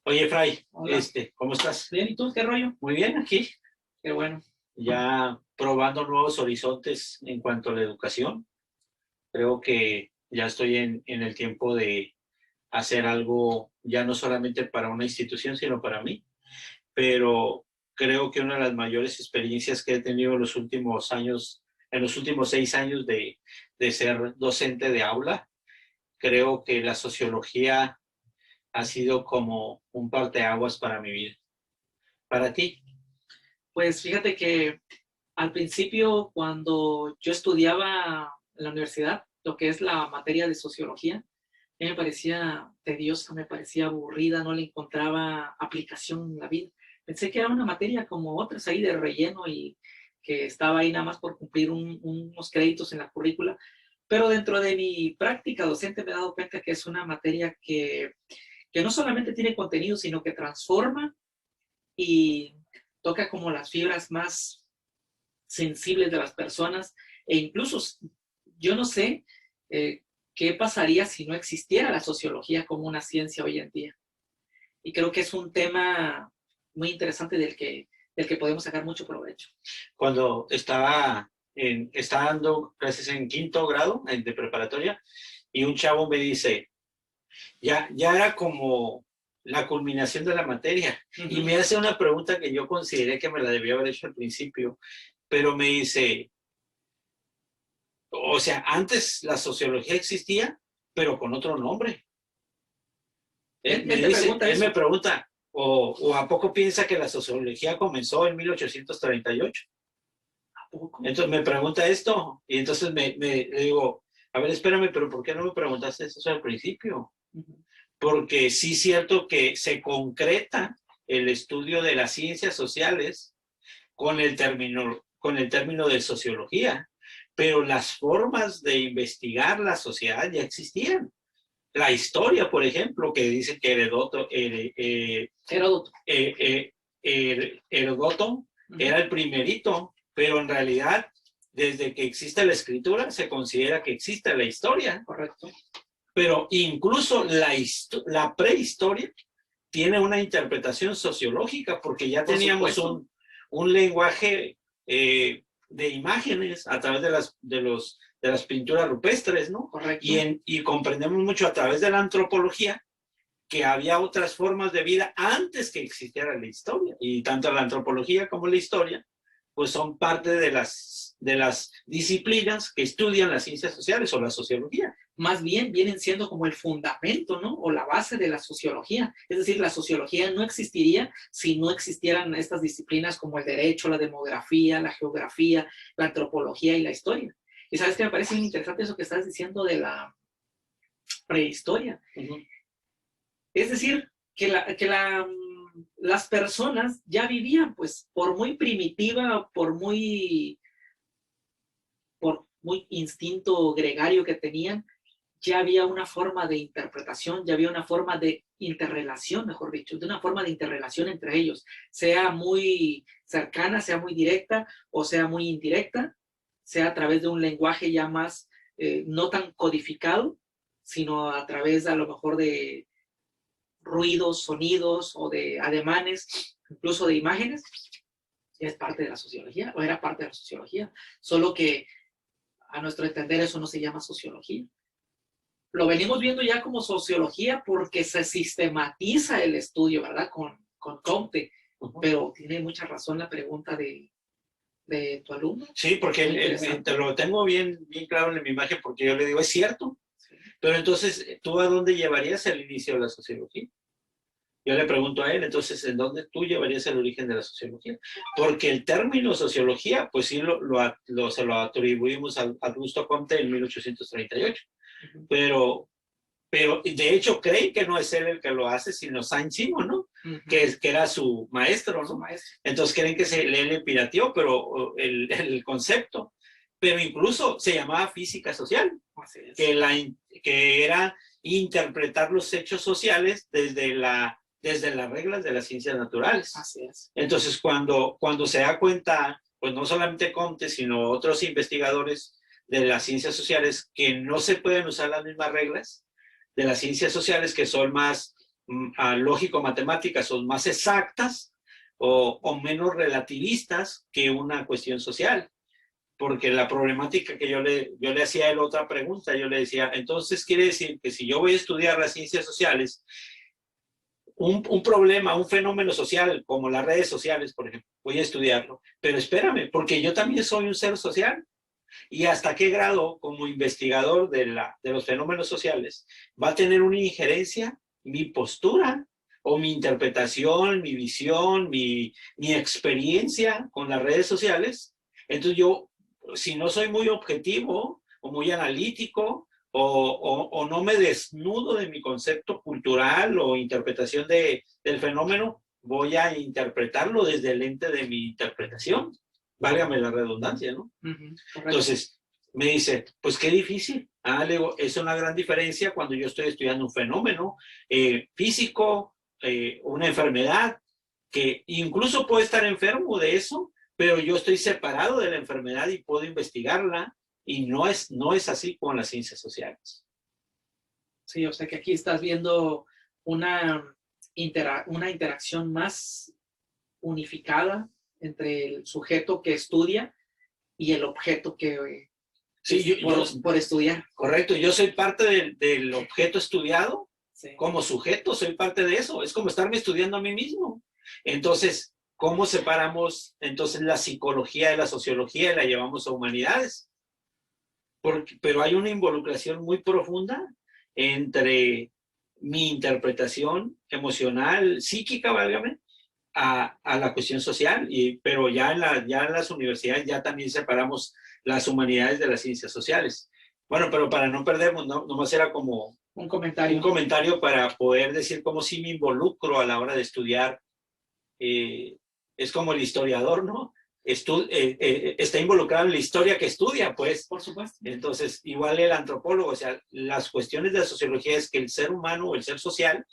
Oye, Fray, Hola. ¿cómo estás? Bien, ¿y tú qué rollo? Muy bien, aquí, Qué bueno. ya probando nuevos horizontes en cuanto a la educación. Creo que ya estoy en el tiempo de hacer algo ya no solamente para una institución, sino para mí. Pero creo que una de las mayores experiencias que he tenido en los últimos años, en los últimos 6 años de ser docente de aula, creo que la sociología ha sido como un parteaguas para mi vida. Para ti. Pues fíjate que al principio, cuando yo estudiaba en la universidad, lo que es la materia de sociología, a mí me parecía tediosa, me parecía aburrida, no le encontraba aplicación en la vida. Pensé que era una materia como otras ahí de relleno y que estaba ahí nada más por cumplir unos créditos en la currícula. Pero dentro de mi práctica docente me he dado cuenta que es una materia que no solamente tiene contenido, sino que transforma y toca como las fibras más sensibles de las personas e incluso yo no sé qué pasaría si no existiera la sociología como una ciencia hoy en día. Y creo que es un tema muy interesante del que podemos sacar mucho provecho. Cuando estaba dando clases en quinto grado de preparatoria y un chavo me dice, ya era como la culminación de la materia y me hace una pregunta que yo consideré que me la debía haber hecho al principio, pero me dice, o sea, antes la sociología existía, pero con otro nombre. Él me pregunta, o ¿a poco piensa que la sociología comenzó en 1838? ¿A poco? Entonces me pregunta esto y entonces le digo, a ver, espérame, pero ¿por qué no me preguntaste eso al principio? Porque sí es cierto que se concreta el estudio de las ciencias sociales con el término de sociología, pero las formas de investigar la sociedad ya existían. La historia, por ejemplo, que dice que Heródoto era el primerito, pero en realidad, desde que existe la escritura, se considera que existe la historia. Correcto. Pero incluso la prehistoria tiene una interpretación sociológica, porque ya teníamos un lenguaje de imágenes a través de las pinturas rupestres, ¿no? Correcto. Y comprendemos mucho a través de la antropología que había otras formas de vida antes que existiera la historia. Y tanto la antropología como la historia, pues son parte de las disciplinas que estudian las ciencias sociales o la sociología. Más bien vienen siendo como el fundamento, ¿no? O la base de la sociología. Es decir, la sociología no existiría si no existieran estas disciplinas como el derecho, la demografía, la geografía, la antropología y la historia. Y sabes que me parece muy interesante eso que estás diciendo de la prehistoria. Es decir, las personas ya vivían, pues, por muy primitiva, por muy instinto gregario que tenían, ya había una forma de interpretación, ya había una forma de interrelación, mejor dicho, de una forma de interrelación entre ellos, sea muy cercana, sea muy directa o sea muy indirecta, sea a través de un lenguaje ya más no tan codificado, sino a través a lo mejor de ruidos, sonidos o de ademanes, incluso de imágenes. Es parte de la sociología, o era parte de la sociología, solo que a nuestro entender eso no se llama sociología. Lo venimos viendo ya como sociología porque se sistematiza el estudio, ¿verdad? Con Comte, pero tiene mucha razón la pregunta de tu alumno. Sí, porque te lo tengo bien claro en mi imagen, porque yo le digo, es cierto, sí. Pero entonces, ¿tú a dónde llevarías el inicio de la sociología? Yo le pregunto a él, entonces, ¿en dónde tú llevarías el origen de la sociología? Porque el término sociología, pues sí, se lo atribuimos a Augusto Comte en 1838. Pero de hecho creen que no es él el que lo hace, sino Saint-Simon, ¿no? Que era su maestro, ¿no? Entonces creen que él le pirateó, pero el concepto. Pero incluso se llamaba física social, que era interpretar los hechos sociales desde las reglas de las ciencias naturales. Así es. Entonces cuando se da cuenta, pues no solamente Comte, sino otros investigadores de las ciencias sociales, que no se pueden usar las mismas reglas de las ciencias sociales, que son más lógico-matemáticas son más exactas o menos relativistas que una cuestión social. Porque la problemática que yo le hacía a él otra pregunta, yo le decía, entonces quiere decir que si yo voy a estudiar las ciencias sociales, un problema, un fenómeno social, como las redes sociales, por ejemplo, voy a estudiarlo, pero espérame, porque yo también soy un ser social. ¿Y hasta qué grado, como investigador de los fenómenos sociales, va a tener una injerencia mi postura o mi interpretación, mi visión, mi experiencia con las redes sociales? Entonces yo, si no soy muy objetivo o muy analítico o no me desnudo de mi concepto cultural o interpretación del fenómeno, voy a interpretarlo desde el lente de mi interpretación. Válgame la redundancia, ¿no? Entonces, me dice, pues qué difícil. Le digo, es una gran diferencia cuando yo estoy estudiando un fenómeno físico, una enfermedad, que incluso puedo estar enfermo de eso, pero yo estoy separado de la enfermedad y puedo investigarla, y no es así con las ciencias sociales. Sí, o sea que aquí estás viendo una interacción más unificada entre el sujeto que estudia y el objeto que sí, por estudiar. Correcto, yo soy parte del objeto estudiado, sí. Como sujeto soy parte de eso, es como estarme estudiando a mí mismo. Entonces, ¿cómo separamos entonces la psicología de la sociología y la llevamos a humanidades? Pero hay una involucración muy profunda entre mi interpretación emocional, psíquica, válgame, a la cuestión social, pero ya en las universidades ya también separamos las humanidades de las ciencias sociales. Bueno, pero para no perdernos, nomás era como un comentario para poder decir cómo sí me involucro a la hora de estudiar. Es como el historiador, ¿no? Está involucrado en la historia que estudia, pues. Por supuesto. Entonces, igual el antropólogo, o sea, las cuestiones de la sociología es que el ser humano o el ser social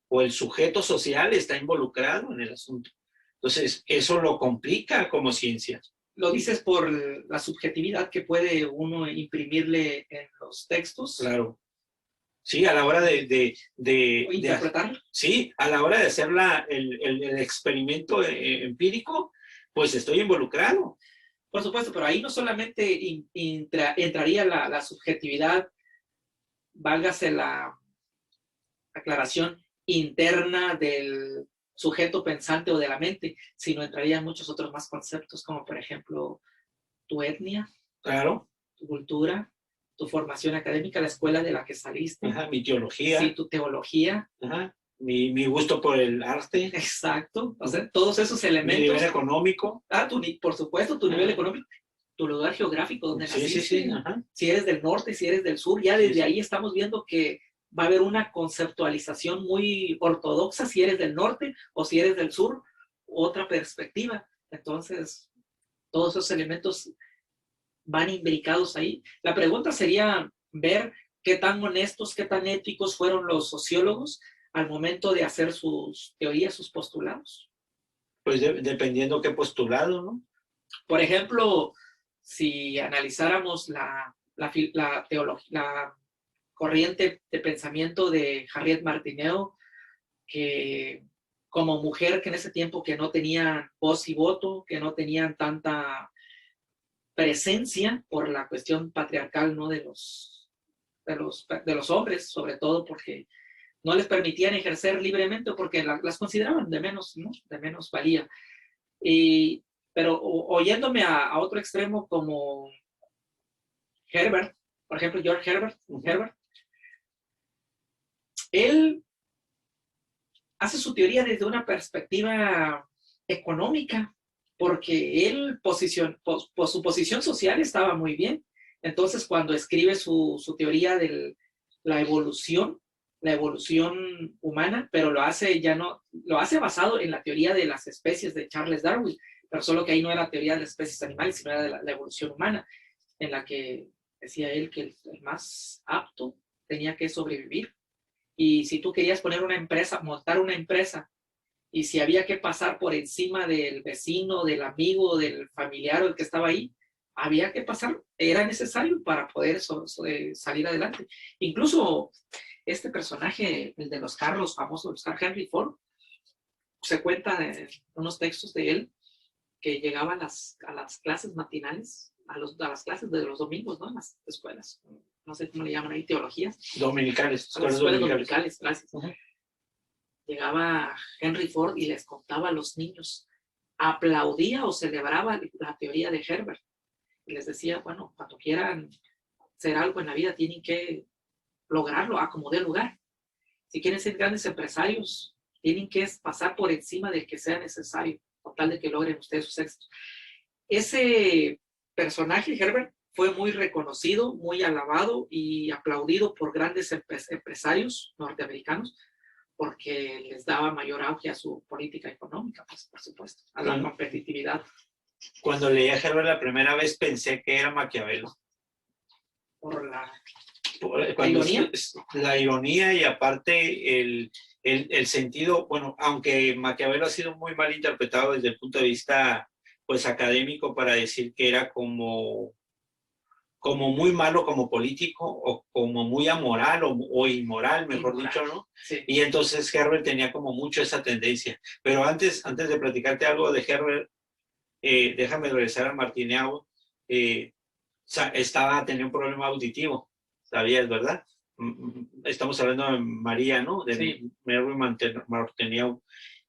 o el sujeto social está involucrado en el asunto. Entonces, eso lo complica como ciencia. ¿Lo dices por la subjetividad que puede uno imprimirle en los textos? Claro. Sí, a la hora de interpretar. Sí, a la hora de hacer el experimento empírico, pues estoy involucrado. Por supuesto, pero ahí no solamente entraría la subjetividad, válgase la aclaración interna del sujeto pensante o de la mente, sino entrarían muchos otros más conceptos, como por ejemplo tu etnia, claro, tu cultura, tu formación académica, la escuela de la que saliste. Ajá, mi teología. Sí, tu teología. Ajá, mi gusto por el arte. Exacto. O sea, todos esos elementos. Mi nivel económico. Por supuesto, tu nivel económico. Tu lugar geográfico, donde naciste. Sí. Ajá. Si eres del norte, si eres del sur, ya desde ahí estamos viendo que va a haber una conceptualización muy ortodoxa si eres del norte o si eres del sur, otra perspectiva. Entonces, todos esos elementos van imbricados ahí. La pregunta sería ver qué tan honestos, qué tan éticos fueron los sociólogos al momento de hacer sus teorías, sus postulados. Pues dependiendo qué postulado, ¿no? Por ejemplo, si analizáramos la corriente de pensamiento de Harriet Martineau, que como mujer que en ese tiempo que no tenían voz y voto, que no tenían tanta presencia por la cuestión patriarcal, ¿no? de los hombres, sobre todo porque no les permitían ejercer libremente porque las consideraban de menos, ¿no? De menos valía. Pero oyéndome a otro extremo como Herbert, por ejemplo, George Herbert, él hace su teoría desde una perspectiva económica, porque él su posición social estaba muy bien. Entonces, cuando escribe su teoría de la evolución humana, pero lo hace basado en la teoría de las especies de Charles Darwin, pero solo que ahí no era teoría de las especies animales, sino era de la evolución humana, en la que decía él que el más apto tenía que sobrevivir. Y si tú querías poner una empresa, montar una empresa, y si había que pasar por encima del vecino, del amigo, del familiar o el que estaba ahí, había que pasar, era necesario para poder salir adelante. Incluso Este personaje, el de los carros famosos, los carros, Henry Ford, se cuenta en unos textos de él que llegaba a las clases matinales, a las clases de los domingos, ¿no? En las escuelas, no sé cómo le llaman ahí, teologías. Dominicales. A las escuelas dominicales, gracias. Uh-huh. Llegaba Henry Ford y les contaba a los niños, aplaudía o celebraba la teoría de Herbert. Y les decía, bueno, cuando quieran hacer algo en la vida, tienen que lograrlo a como dé lugar. Si quieren ser grandes empresarios, tienen que pasar por encima del que sea necesario, con tal de que logren ustedes sus éxitos. Ese personaje, Herbert, fue muy reconocido, muy alabado y aplaudido por grandes empresarios norteamericanos, porque les daba mayor auge a su política económica, pues, por supuesto, a la competitividad. Cuando leí a Herbert la primera vez pensé que era Maquiavelo. Por la ironía. La ironía y aparte el sentido, bueno, aunque Maquiavelo ha sido muy mal interpretado desde el punto de vista pues académico para decir que era como muy malo como político o como muy amoral o inmoral, mejor dicho, ¿no? Sí. Y entonces Herbert tenía como mucho esa tendencia. Pero antes de platicarte algo de Herbert, déjame regresar a Martineau. Tenía un problema auditivo, ¿sabías, verdad? Estamos hablando de María, ¿no? De sí. Mary Martineau.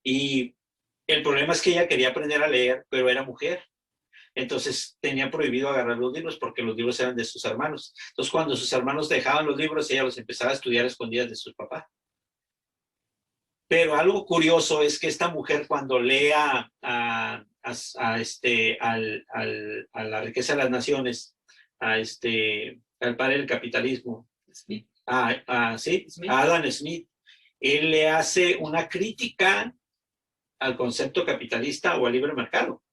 Y el problema es que ella quería aprender a leer, pero era mujer. Entonces tenía prohibido agarrar los libros porque los libros eran de sus hermanos. Entonces cuando sus hermanos dejaban los libros, ella los empezaba a estudiar a escondidas de sus papás. Pero algo curioso es que esta mujer cuando lee a La riqueza de las naciones, al padre del capitalismo, Smith. Smith. A Adam Smith, él le hace una crítica al concepto capitalista o al libre mercado,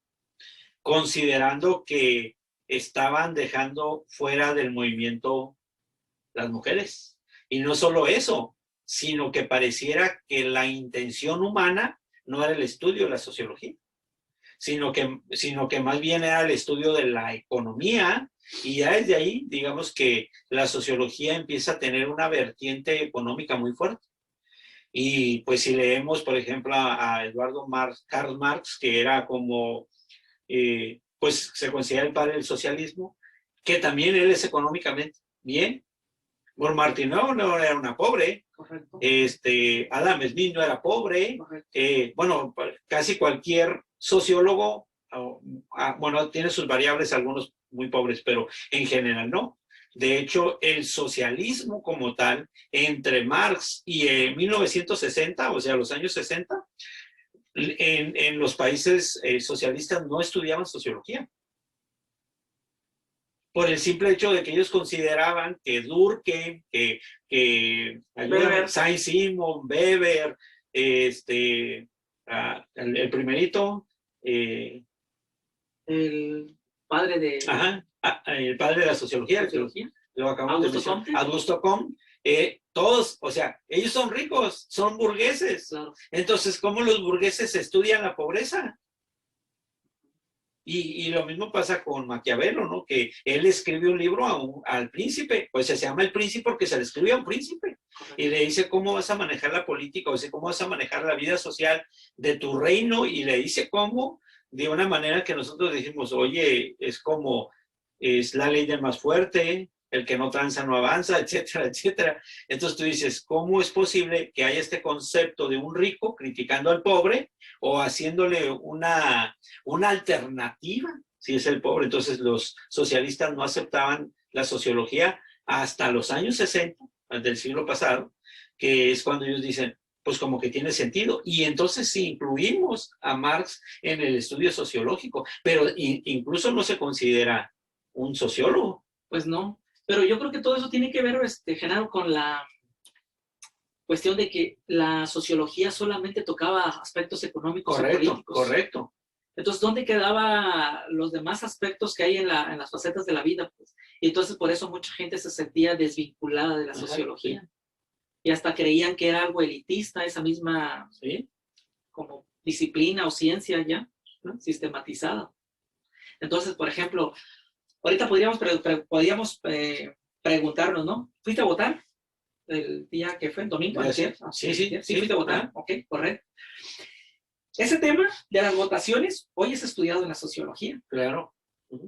considerando que estaban dejando fuera del movimiento las mujeres. Y no solo eso, sino que pareciera que la intención humana no era el estudio de la sociología, sino que más bien era el estudio de la economía, y ya desde ahí, digamos que la sociología empieza a tener una vertiente económica muy fuerte. Y pues si leemos, por ejemplo, a Karl Marx, que era como, pues se considera el padre del socialismo, que también él es económicamente bien. Bueno, Martineau no era una pobre. Correcto. Adam Smith no era pobre. Bueno, casi cualquier sociólogo, bueno, tiene sus variables, algunos muy pobres, pero en general no. De hecho, el socialismo como tal, entre Marx y 1960, o sea, los años 60, en los países socialistas no estudiaban sociología. Por el simple hecho de que ellos consideraban que Durkheim, que Saint-Simon, Weber, el primerito, el padre de... el padre de la sociología. Lo acabamos de mencionar. Augusto Comte. Todos, o sea, ellos son ricos, son burgueses. Claro. Entonces, ¿cómo los burgueses estudian la pobreza? Y lo mismo pasa con Maquiavelo, ¿no? Que él escribe un libro al príncipe, pues se llama El Príncipe porque se le escribe a un príncipe. Y le dice cómo vas a manejar la política, o sea, cómo vas a manejar la vida social de tu reino, y le dice cómo, de una manera que nosotros dijimos, oye, es la ley del más fuerte, el que no tranza no avanza, etcétera, etcétera. Entonces tú dices, ¿cómo es posible que haya este concepto de un rico criticando al pobre o haciéndole una alternativa si es el pobre? Entonces los socialistas no aceptaban la sociología hasta los años 60 del siglo pasado, que es cuando ellos dicen, pues como que tiene sentido. Y entonces sí incluimos a Marx en el estudio sociológico, pero incluso no se considera un sociólogo. Pues no, pero yo creo que todo eso tiene que ver, Genaro, con la cuestión de que la sociología solamente tocaba aspectos económicos y políticos. Correcto. Entonces, ¿dónde quedaban los demás aspectos que hay en las facetas de la vida? Pues? Y entonces, por eso mucha gente se sentía desvinculada de la sociología. Sí. Y hasta creían que era algo elitista, esa misma como disciplina o ciencia ya, ¿no? Sistematizada. Entonces, por ejemplo, ahorita podríamos preguntarnos, ¿no? ¿Fuiste a votar? el día que fue, el domingo, Ya, ¿ayer? sí, sí, Sí, fuiste a votar, ok, correcto. Ese tema de las votaciones hoy es estudiado en la sociología. claro.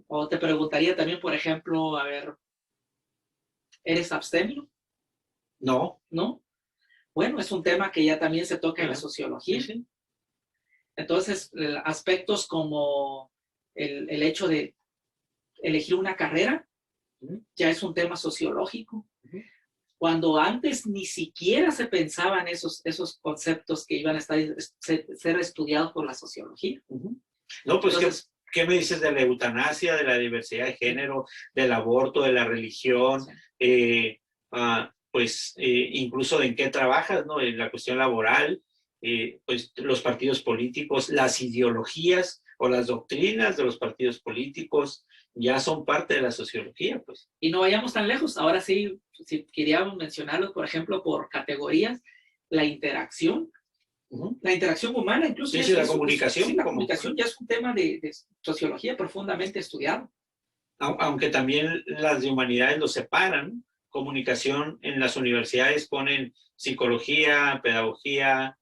O te preguntaría también, por ejemplo, a ver, ¿eres abstemio? No. ¿No? Bueno, es un tema que ya también se toca en la Ajá. sociología. Sí, sí. Entonces, aspectos como el hecho de elegir una carrera ya es un tema sociológico. Cuando antes ni siquiera se pensaban esos conceptos que iban a ser estudiados por la sociología. No, pues, Entonces, ¿qué me dices de la eutanasia, de la diversidad de género, del aborto, de la religión? sí. Pues, incluso de en qué trabajas, ¿no? En la cuestión laboral, pues los partidos políticos, las ideologías o las doctrinas de los partidos políticos ya son parte de la sociología, pues. Y no vayamos tan lejos. Ahora sí, si queríamos mencionarlo, por ejemplo, por categorías, la interacción. La interacción humana, incluso. Sí, sí, la comunicación. Sí, la comunicación ya es un tema de sociología profundamente estudiado. Aunque también las de humanidades lo separan. Comunicación en las universidades ponen psicología, pedagogía,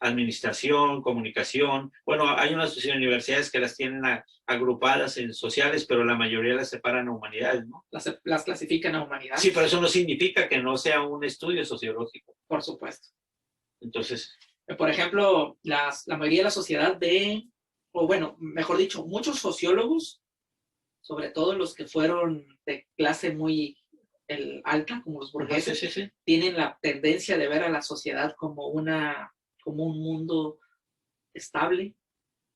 administración, comunicación. Bueno, hay unas universidades que las tienen agrupadas en sociales, pero la mayoría las separan a humanidades, ¿no? Las clasifican a humanidades. Sí, pero eso no significa que no sea un estudio sociológico. Por supuesto. Entonces, por ejemplo, la mayoría de la sociedad o bueno, mejor dicho, muchos sociólogos, sobre todo los que fueron de clase muy alta, como los burgueses, sí. tienen la tendencia de ver a la sociedad como un mundo estable,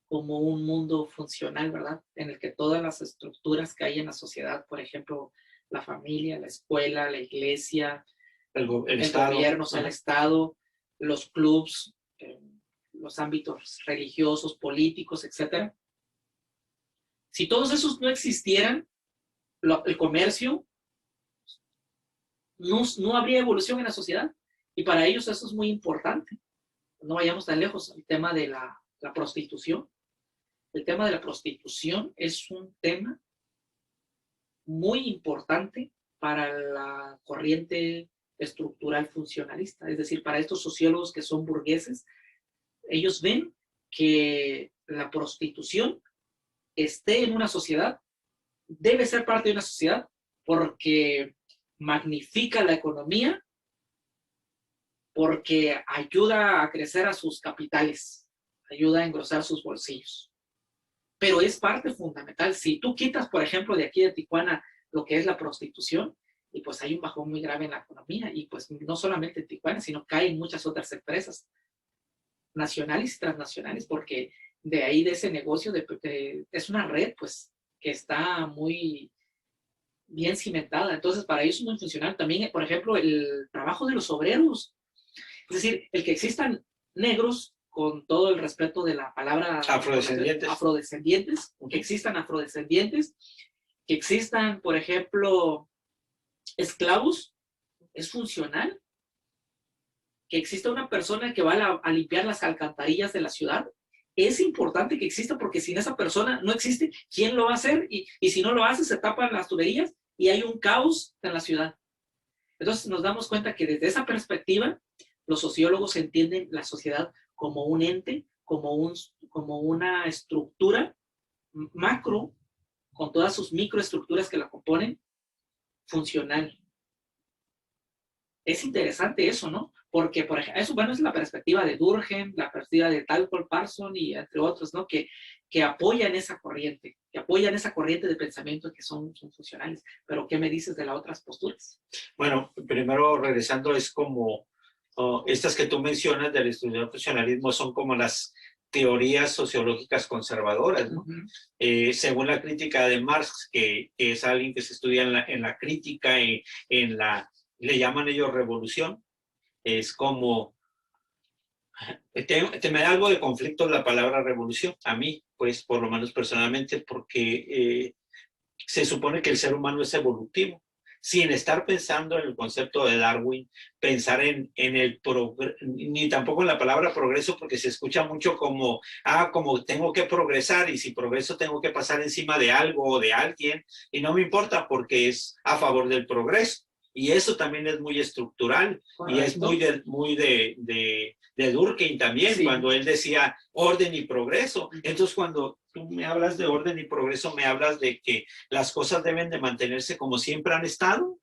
como un mundo funcional, ¿verdad? En el que todas las estructuras que hay en la sociedad, por ejemplo, la familia, la escuela, la iglesia, el Estado, gobierno, el Estado, los clubs, los ámbitos religiosos, políticos, etcétera. Si todos esos no existieran, el comercio, no habría evolución en la sociedad. Y para ellos eso es muy importante. No vayamos tan lejos. El tema de la prostitución. El tema de la prostitución es un tema muy importante para la corriente estructural funcionalista. Es decir, para estos sociólogos que son burgueses, ellos ven que la prostitución esté en una sociedad, debe ser parte de una sociedad porque magnifica la economía, porque ayuda a crecer a sus capitales, ayuda a engrosar sus bolsillos. Pero es parte fundamental. Si tú quitas, por ejemplo, de aquí de Tijuana lo que es la prostitución, y pues hay un bajón muy grave en la economía, y pues no solamente en Tijuana, sino que hay en muchas otras empresas nacionales y transnacionales, porque de ahí de ese negocio es una red pues que está muy bien cimentada. Entonces para ellos es muy funcional. También, por ejemplo, el trabajo de los obreros, es decir, el que existan negros, con todo el respeto de la palabra afrodescendientes, que existan afrodescendientes, que existan, por ejemplo, esclavos, es funcional. Que exista una persona que va a limpiar las alcantarillas de la ciudad, es importante que exista, porque sin esa persona no existe, ¿quién lo va a hacer? Y si no lo hace, se tapan las tuberías y hay un caos en la ciudad. Entonces nos damos cuenta que desde esa perspectiva, los sociólogos entienden la sociedad como un ente, como una estructura macro, con todas sus microestructuras que la componen, funcional. Es interesante eso, ¿no? Porque, por ejemplo, eso, bueno, es la perspectiva de Durkheim, la perspectiva de Talcott Parsons y entre otros, ¿no? Que apoyan esa corriente, de pensamiento que son funcionales. Pero, ¿qué me dices de las otras posturas? Bueno, primero regresando, es como estas que tú mencionas del estudio del funcionalismo son como las teorías sociológicas conservadoras, ¿no? Según la crítica de Marx, que es alguien que se estudia en la crítica, le llaman ellos revolución, es como, me da algo de conflicto la palabra revolución, a mí, pues por lo menos personalmente, porque se supone que el ser humano es evolutivo, sin estar pensando en el concepto de Darwin, pensar en el ni tampoco en la palabra progreso, porque se escucha mucho como tengo que progresar, y si progreso tengo que pasar encima de algo o de alguien, y no me importa porque es a favor del progreso. Y eso también es muy estructural. Correcto. Y es muy de Durkheim también, sí. Cuando él decía orden y progreso. Entonces, cuando tú me hablas de orden y progreso, me hablas de que las cosas deben de mantenerse como siempre han estado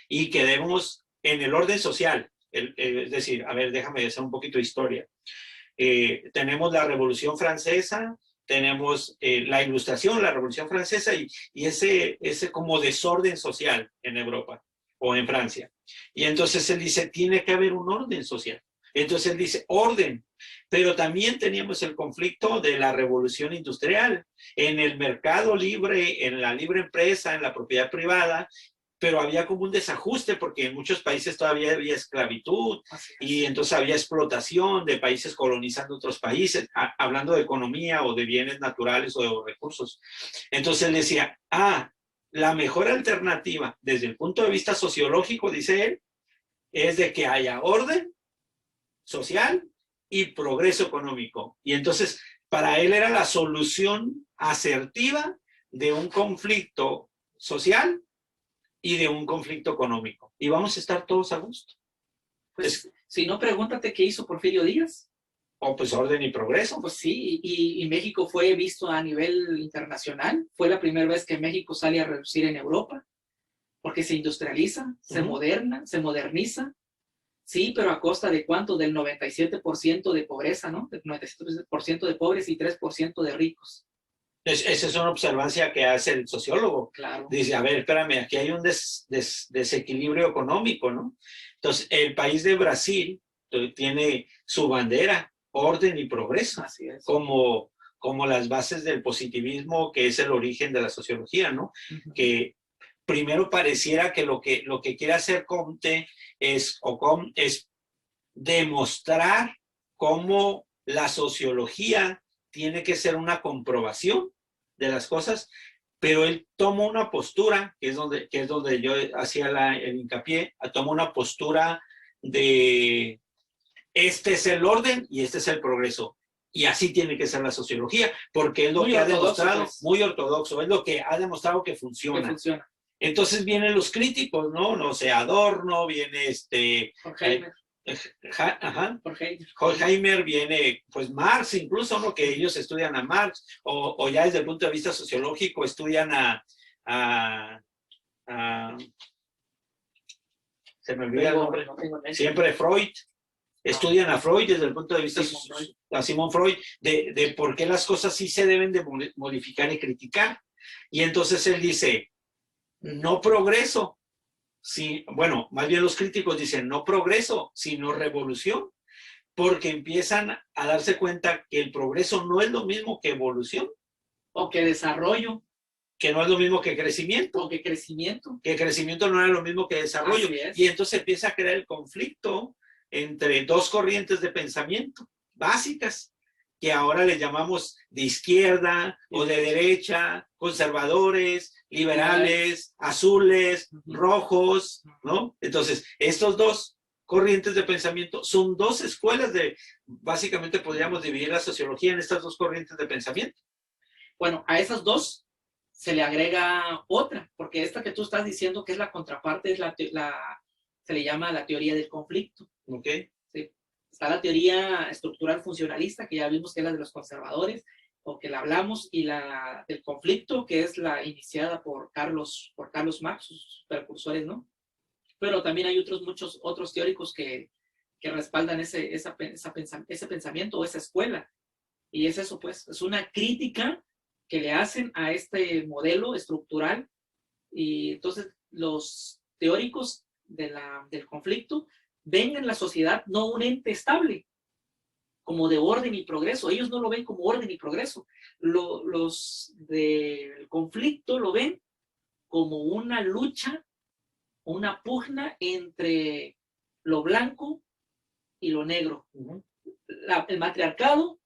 y que debemos, en el orden social, es decir, a ver, déjame hacer un poquito de historia. Tenemos la Revolución Francesa, tenemos la Ilustración, la Revolución Francesa y ese como desorden social en Europa o en Francia. Y entonces él dice, tiene que haber un orden social. Entonces él dice, orden. Pero también teníamos el conflicto de la Revolución Industrial, en el mercado libre, en la libre empresa, en la propiedad privada, pero había como un desajuste porque en muchos países todavía había esclavitud y entonces había explotación de países colonizando otros países, hablando de economía o de bienes naturales o de recursos. Entonces él decía, la mejor alternativa desde el punto de vista sociológico, dice él, es de que haya orden social y progreso económico. Y entonces para él era la solución asertiva de un conflicto social y de un conflicto económico. Y vamos a estar todos a gusto. Pues, si no, pregúntate qué hizo Porfirio Díaz. Pues orden y progreso. Pues sí, y México fue visto a nivel internacional. Fue la primera vez que México sale a reducir en Europa, porque se industrializa, se moderniza. Sí, pero a costa de ¿cuánto? Del 97% de pobreza, ¿no? Del 97% de pobres y 3% de ricos. Esa es una observancia que hace el sociólogo. Claro. Dice, a ver, espérame, aquí hay un desequilibrio económico, ¿no? Entonces, el país de Brasil tiene su bandera, orden y progreso, así es. Como las bases del positivismo, que es el origen de la sociología, ¿no? Uh-huh. Que primero pareciera que lo que quiere hacer Comte es demostrar cómo la sociología tiene que ser una comprobación de las cosas, pero él toma una postura, que es donde yo hacía el hincapié, toma una postura de este es el orden y este es el progreso. Y así tiene que ser la sociología, porque es lo que ha demostrado, pues. Muy ortodoxo, es lo que ha demostrado que funciona. Entonces vienen los críticos, ¿no? No sé, Adorno, viene Horkheimer. Horkheimer, viene, pues Marx incluso, ¿no? Que ellos estudian a Marx, o ya desde el punto de vista sociológico estudian se me olvida el nombre, siempre Freud, estudian a Freud desde el punto de vista a Sigmund Freud, de por qué las cosas sí se deben de modificar y criticar. Y entonces él dice, no progreso, sí, bueno, más bien los críticos dicen no progreso, sino revolución, porque empiezan a darse cuenta que el progreso no es lo mismo que evolución. O que desarrollo. Que no es lo mismo que crecimiento. O que crecimiento. Que crecimiento no era lo mismo que desarrollo. Y entonces empieza a crear el conflicto entre dos corrientes de pensamiento básicas, que ahora le llamamos de izquierda o de derecha, conservadores, liberales, azules, rojos, ¿no? Entonces, estos dos corrientes de pensamiento son dos escuelas básicamente podríamos dividir la sociología en estas dos corrientes de pensamiento. Bueno, a esas dos se le agrega otra, porque esta que tú estás diciendo que es la contraparte, es se le llama la teoría del conflicto. Ok. Sí. Está la teoría estructural funcionalista, que ya vimos que es la de los conservadores, o que la hablamos, y la del conflicto, que es la iniciada por Carlos Marx, sus precursores, ¿no? Pero también hay muchos otros teóricos que respaldan ese pensamiento o esa escuela. Y es eso, pues, es una crítica que le hacen a este modelo estructural. Y entonces los teóricos del conflicto ven en la sociedad no un ente estable, como de orden y progreso. Ellos no lo ven como orden y progreso. Los del conflicto lo ven como una lucha, una pugna entre lo blanco y lo negro. Uh-huh. El matriarcado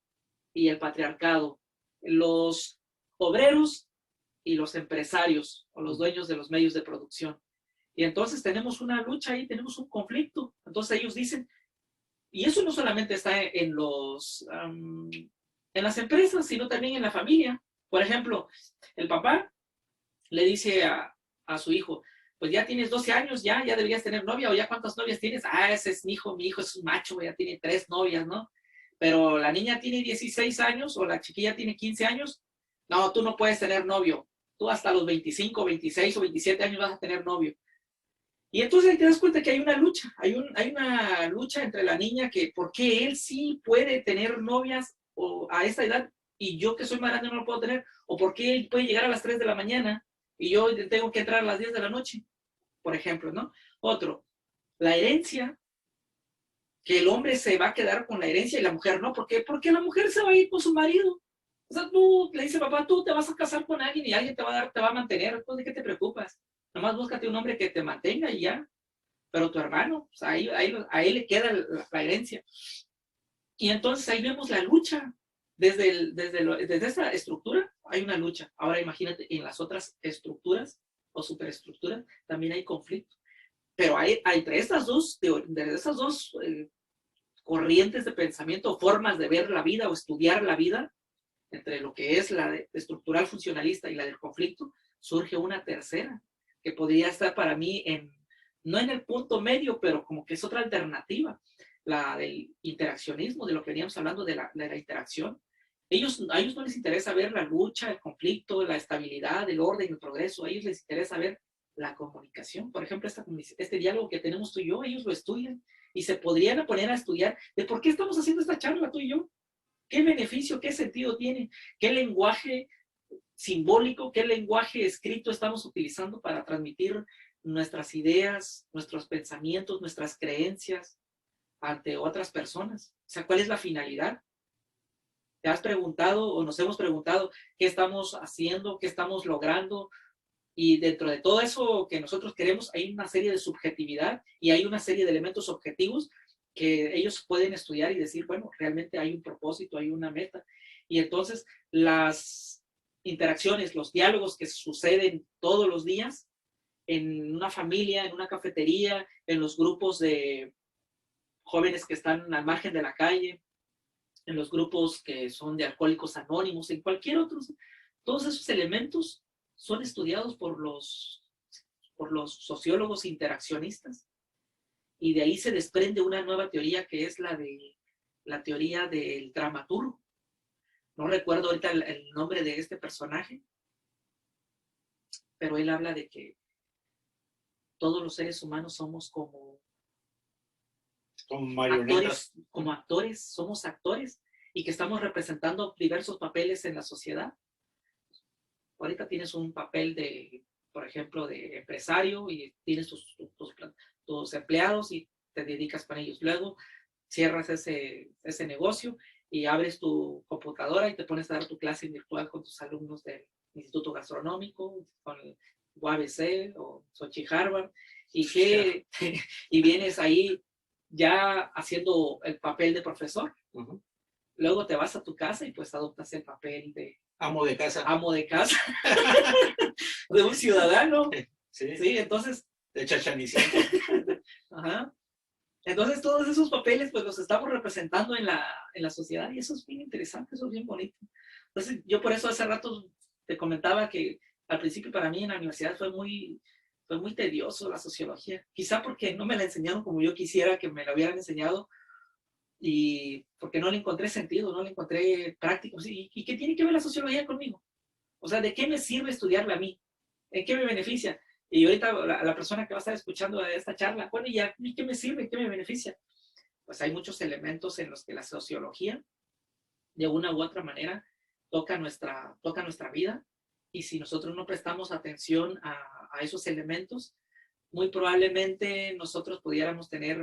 y el patriarcado. Los obreros y los empresarios o los dueños de los medios de producción. Y entonces tenemos una lucha ahí, tenemos un conflicto. Entonces ellos dicen, y eso no solamente está en las empresas, sino también en la familia. Por ejemplo, el papá le dice a su hijo, pues ya tienes 12 años, ya deberías tener novia, o ya cuántas novias tienes, ese es mi hijo es un macho, ya tiene 3 novias, ¿no? Pero la niña tiene 16 años, o la chiquilla tiene 15 años, no, tú no puedes tener novio, tú hasta los 25, 26 o 27 años vas a tener novio. Y entonces ahí te das cuenta que hay una lucha, hay una lucha entre la niña que, ¿por qué él sí puede tener novias o a esta edad y yo que soy más grande no lo puedo tener? ¿O por qué él puede llegar a las 3 de la mañana y yo tengo que entrar a las 10 de la noche? Por ejemplo, ¿no? Otro, la herencia, que el hombre se va a quedar con la herencia y la mujer no. ¿Por qué? Porque la mujer se va a ir con su marido. O sea, tú le dices, papá, tú te vas a casar con alguien y alguien te va a dar, te va a mantener. Entonces, ¿de qué te preocupas? Nomás búscate un hombre que te mantenga y ya. Pero tu hermano, o sea, a él le queda la herencia. Y entonces ahí vemos la lucha. Desde esa estructura hay una lucha. Ahora imagínate, en las otras estructuras o superestructuras también hay conflicto. Pero entre estas dos corrientes de pensamiento, formas de ver la vida o estudiar la vida, entre lo que es la estructural funcionalista y la del conflicto, surge una tercera, que podría estar para mí no en el punto medio, pero como que es otra alternativa, la del interaccionismo, de lo que veníamos hablando de la interacción. A ellos no les interesa ver la lucha, el conflicto, la estabilidad, el orden, el progreso. A ellos les interesa ver la comunicación. Por ejemplo, este diálogo que tenemos tú y yo, ellos lo estudian y se podrían poner a estudiar de por qué estamos haciendo esta charla tú y yo. ¿Qué beneficio, qué sentido tiene? ¿Qué lenguaje simbólico, qué lenguaje escrito estamos utilizando para transmitir nuestras ideas, nuestros pensamientos, nuestras creencias ante otras personas? O sea, ¿cuál es la finalidad? ¿Te has preguntado o nos hemos preguntado qué estamos haciendo, qué estamos logrando? Y dentro de todo eso que nosotros queremos hay una serie de subjetividad y hay una serie de elementos objetivos que ellos pueden estudiar y decir, bueno, realmente hay un propósito, hay una meta. Y entonces las interacciones, los diálogos que suceden todos los días en una familia, en una cafetería, en los grupos de jóvenes que están al margen de la calle, en los grupos que son de alcohólicos anónimos, en cualquier otro, todos esos elementos son estudiados por los sociólogos interaccionistas y de ahí se desprende una nueva teoría que es la teoría del dramaturgo. No recuerdo ahorita el nombre de este personaje, pero él habla de que todos los seres humanos somos como marionetas. actores, somos actores y que estamos representando diversos papeles en la sociedad. Ahorita tienes un papel de, por ejemplo, de empresario y tienes tus empleados y te dedicas con ellos. Luego cierras ese negocio y abres tu computadora y te pones a dar tu clase virtual con tus alumnos del Instituto Gastronómico, con el UABC o Sochi Harvard, y vienes ahí ya haciendo el papel de profesor. Uh-huh. Luego te vas a tu casa y pues adoptas el papel de amo de casa. De un ciudadano. Sí, entonces. De chachaniciento. Ajá. Entonces todos esos papeles pues los estamos representando en la sociedad y eso es bien interesante, eso es bien bonito. Entonces yo por eso hace rato te comentaba que al principio para mí en la universidad fue muy tedioso la sociología. Quizá porque no me la enseñaron como yo quisiera que me la hubieran enseñado y porque no le encontré sentido, no le encontré práctico. ¿Y qué tiene que ver la sociología conmigo? O sea, ¿de qué me sirve estudiarla a mí? ¿En qué me beneficia? Y ahorita la persona que va a estar escuchando esta charla, bueno, ¿y a mí qué me sirve? ¿Qué me beneficia? Pues hay muchos elementos en los que la sociología, de una u otra manera, toca nuestra vida. Y si nosotros no prestamos atención a esos elementos, muy probablemente nosotros pudiéramos tener,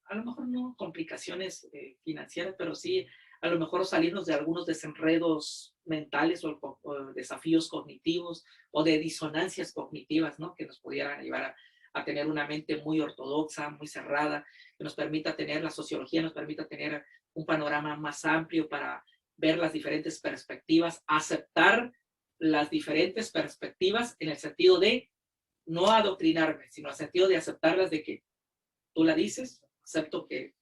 a lo mejor no complicaciones financieras, pero sí a lo mejor salirnos de algunos desenredos mentales o desafíos cognitivos o de disonancias cognitivas, ¿no? Que nos pudieran llevar a tener una mente muy ortodoxa, muy cerrada, que nos permita tener, la sociología nos permita tener un panorama más amplio para ver las diferentes perspectivas, aceptar las diferentes perspectivas en el sentido de no adoctrinarme, sino en el sentido de aceptarlas, de que tú la dices, acepto que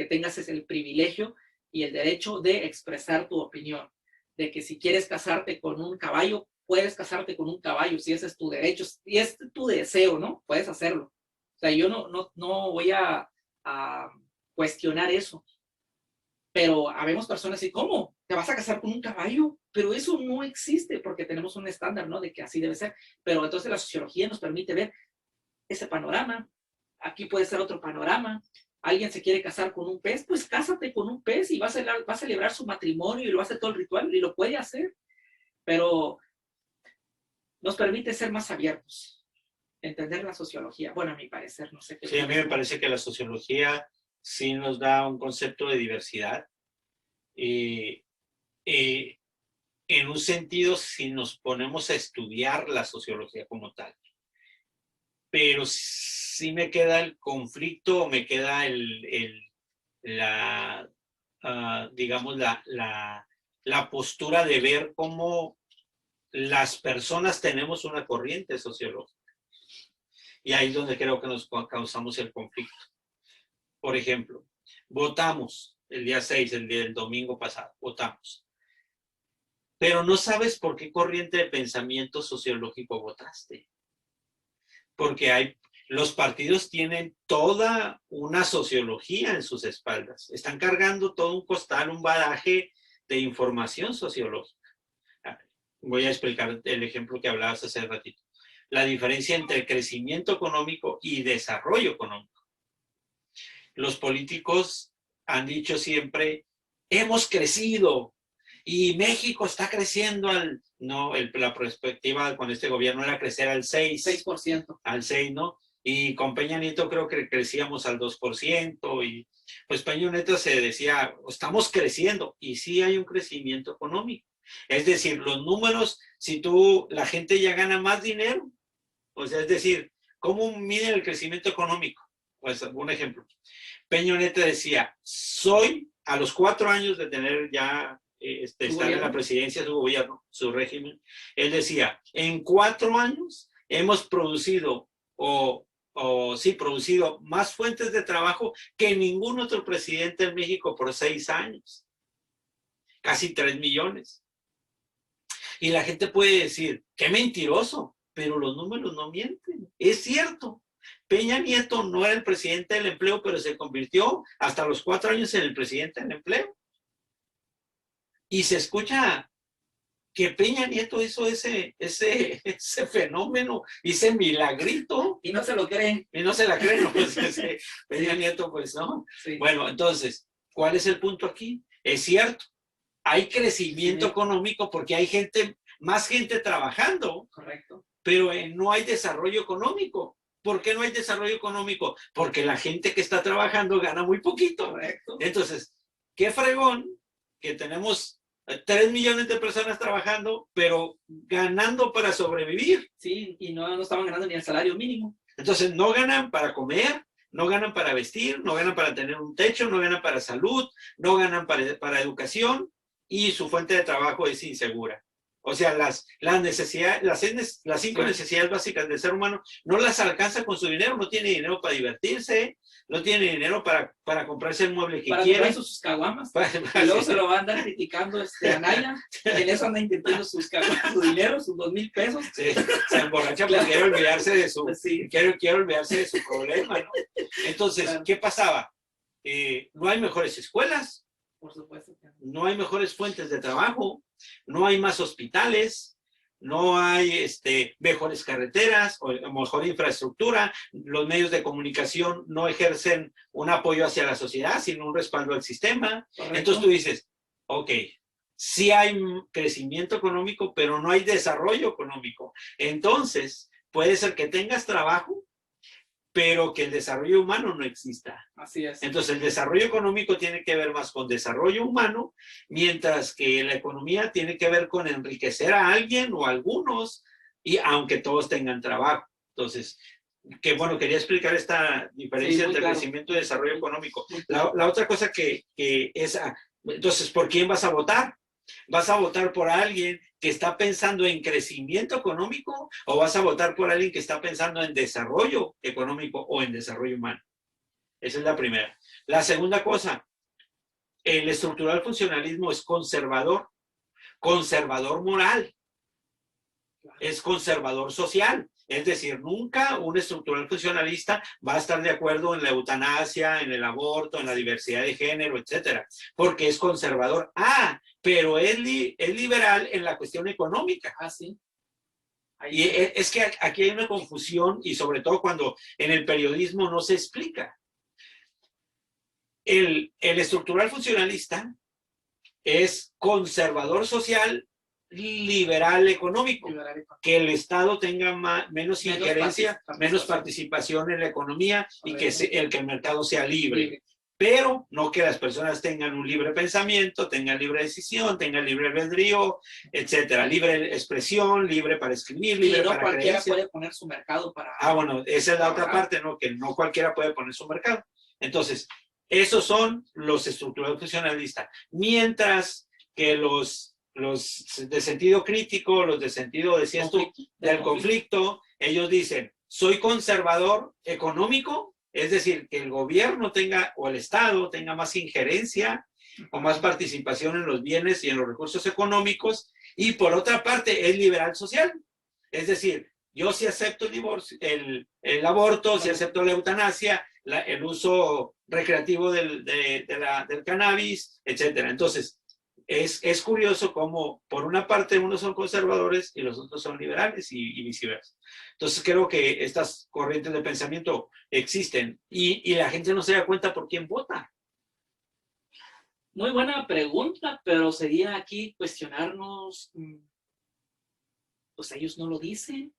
tengas el privilegio y el derecho de expresar tu opinión, de que si quieres casarte con un caballo, puedes casarte con un caballo si ese es tu derecho, y es tu deseo, ¿no? Puedes hacerlo. O sea, yo no voy a cuestionar eso. Pero habemos personas así, ¿cómo? ¿Te vas a casar con un caballo? Pero eso no existe porque tenemos un estándar, ¿no? De que así debe ser. Pero entonces la sociología nos permite ver ese panorama. Aquí puede ser otro panorama. Alguien se quiere casar con un pez, pues cásate con un pez y va a celebrar su matrimonio y lo hace todo el ritual y lo puede hacer. Pero nos permite ser más abiertos, entender la sociología. Bueno, a mi parecer, no sé qué. Sí, a mí me parece que la sociología sí nos da un concepto de diversidad. En un sentido, si nos ponemos a estudiar la sociología como tal. Pero sí me queda el conflicto, me queda digamos, la postura de ver cómo las personas tenemos una corriente sociológica. Y ahí es donde creo que nos causamos el conflicto. Por ejemplo, votamos el día 6, el día del domingo pasado, votamos. Pero no sabes por qué corriente de pensamiento sociológico votaste. Porque los partidos tienen toda una sociología en sus espaldas. Están cargando todo un costal, un bagaje de información sociológica. Voy a explicar el ejemplo que hablabas hace ratito. La diferencia entre crecimiento económico y desarrollo económico. Los políticos han dicho siempre, hemos crecido y México está creciendo la perspectiva con este gobierno era crecer al 6%. Al 6, ¿no? Y con Peña Nieto creo que crecíamos al 2%, y pues Peña Nieto se decía, estamos creciendo, y sí hay un crecimiento económico. Es decir, los números, si la gente ya gana más dinero, o sea, es decir, ¿cómo miden el crecimiento económico? Pues un ejemplo. Peña Nieto decía, a los 4 años de tener ya, estar en la presidencia, su gobierno, su régimen, él decía, en 4 años hemos producido producido más fuentes de trabajo que ningún otro presidente en México por 6 años. Casi 3 millones. Y la gente puede decir, qué mentiroso, pero los números no mienten. Es cierto. Peña Nieto no era el presidente del empleo, pero se convirtió hasta los 4 años en el presidente del empleo. Y se escucha que Peña Nieto hizo ese fenómeno, ese milagrito. Y no se lo creen. Y no se la creen, ¿no? Pues Peña Nieto, pues no. Sí. Bueno, entonces, ¿cuál es el punto aquí? Es cierto, hay crecimiento económico porque hay más gente trabajando. Correcto. Pero no hay desarrollo económico. ¿Por qué no hay desarrollo económico? Porque la gente que está trabajando gana muy poquito. Correcto. Entonces, qué fregón que tenemos 3 millones de personas trabajando, pero ganando para sobrevivir. Sí, y no estaban ganando ni el salario mínimo. Entonces, no ganan para comer, no ganan para vestir, no ganan para tener un techo, no ganan para salud, no ganan para educación, y su fuente de trabajo es insegura. O sea, las 5 necesidades básicas del ser humano no las alcanza con su dinero. No tiene dinero para divertirse, no tiene dinero para comprarse el mueble que quiere. Para comprar sus caguamas. Y luego se lo va a andar criticando a Naya. En eso anda intentando sus caguamas, su dinero, sus 2,000 pesos. Sí, se emborracha porque quiere olvidarse de quiere olvidarse de su problema, ¿no? Entonces, claro. ¿Qué pasaba? No hay mejores escuelas. Por supuesto. No hay mejores fuentes de trabajo, no hay más hospitales, no hay mejores carreteras o mejor infraestructura, los medios de comunicación no ejercen un apoyo hacia la sociedad, sino un respaldo al sistema. Correcto. Entonces tú dices, ok, sí hay crecimiento económico, pero no hay desarrollo económico. Entonces, puede ser que tengas trabajo, pero que el desarrollo humano no exista. Así es. Entonces, el desarrollo económico tiene que ver más con desarrollo humano, mientras que la economía tiene que ver con enriquecer a alguien o a algunos, y aunque todos tengan trabajo. Entonces, que bueno, quería explicar esta diferencia entre crecimiento y desarrollo económico. La otra cosa que es, entonces, ¿por quién vas a votar? ¿Vas a votar por alguien que está pensando en crecimiento económico o vas a votar por alguien que está pensando en desarrollo económico o en desarrollo humano? Esa es la primera. La segunda cosa, el estructural funcionalismo es conservador moral. es conservador social. Es decir, nunca un estructural funcionalista va a estar de acuerdo en la eutanasia, en el aborto, en la diversidad de género, etcétera, porque es conservador. Pero es liberal en la cuestión económica. Sí. Y es que aquí hay una confusión, y sobre todo cuando en el periodismo no se explica. El estructural funcionalista es conservador social, liberal económico, que el Estado tenga menos injerencia, menos participación en la economía y que el mercado sea libre. Pero no que las personas tengan un libre pensamiento, tengan libre decisión, tengan libre albedrío, etcétera, libre expresión, libre para escribir, libre para cualquiera creencia. puede poner su mercado para... Bueno, esa es la otra parte, ¿no? Que no cualquiera puede poner su mercado. Entonces, esos son los estructurados funcionalistas. Mientras que los de sentido crítico, los de sentido, decías tú, del conflicto, ellos dicen, soy conservador económico, es decir, que el gobierno tenga, o el Estado tenga más injerencia o más participación en los bienes y en los recursos económicos, y por otra parte es liberal social, es decir, yo sí acepto el divorcio, el aborto, sí acepto la eutanasia, el uso recreativo del cannabis, etcétera. Entonces, es curioso cómo por una parte unos son conservadores y los otros son liberales y viceversa. Entonces creo que estas corrientes de pensamiento existen y la gente no se da cuenta por quién vota. Muy buena pregunta, pero sería aquí cuestionarnos, pues ellos no lo dicen.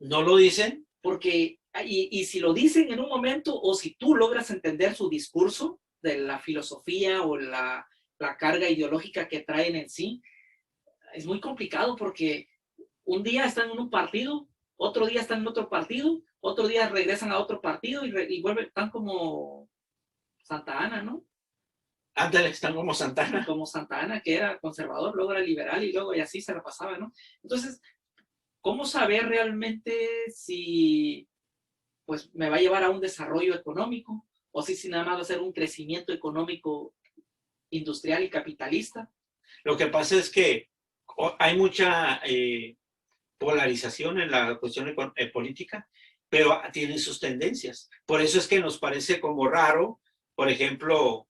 ¿No lo dicen? Porque, y si lo dicen en un momento, o si tú logras entender su discurso de la filosofía o la carga ideológica que traen en sí, es muy complicado porque un día están en un partido, otro día están en otro partido, otro día regresan a otro partido y vuelven, están como Santa Anna, ¿no? Ándale, están como Santa Anna. Como Santa Anna, que era conservador, luego era liberal y luego y así se la pasaba, ¿no? Entonces, ¿cómo saber realmente si pues me va a llevar a un desarrollo económico o si nada más va a ser un crecimiento económico industrial y capitalista? Lo que pasa es que hay mucha polarización en la cuestión política, pero tienen sus tendencias. Por eso es que nos parece como raro, por ejemplo,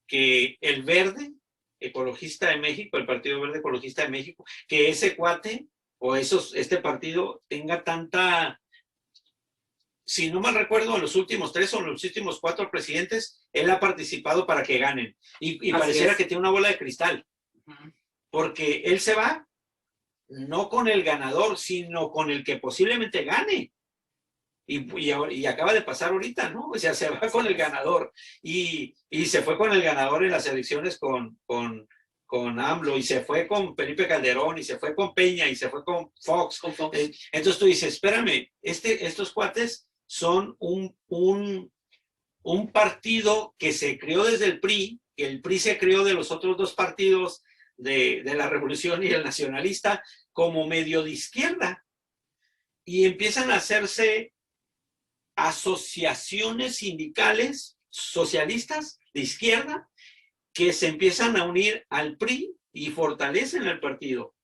que el Verde Ecologista de México, el Partido Verde Ecologista de México, que ese cuate o este partido tenga tanta, si no mal recuerdo, en los últimos 3 o en los últimos 4 presidentes, él ha participado para que ganen. Y pareciera que tiene una bola de cristal. Porque él se va no con el ganador, sino con el que posiblemente gane. Y acaba de pasar ahorita, ¿no? O sea, se va con el ganador. Y se fue con el ganador en las elecciones con AMLO, y se fue con Felipe Calderón, y se fue con Peña, y se fue con Fox. Entonces tú dices, espérame, estos cuates son un partido que se creó desde el PRI, que el PRI se creó de los otros 2 partidos de la Revolución y el nacionalista como medio de izquierda, y empiezan a hacerse asociaciones sindicales socialistas de izquierda que se empiezan a unir al PRI y fortalecen el partido.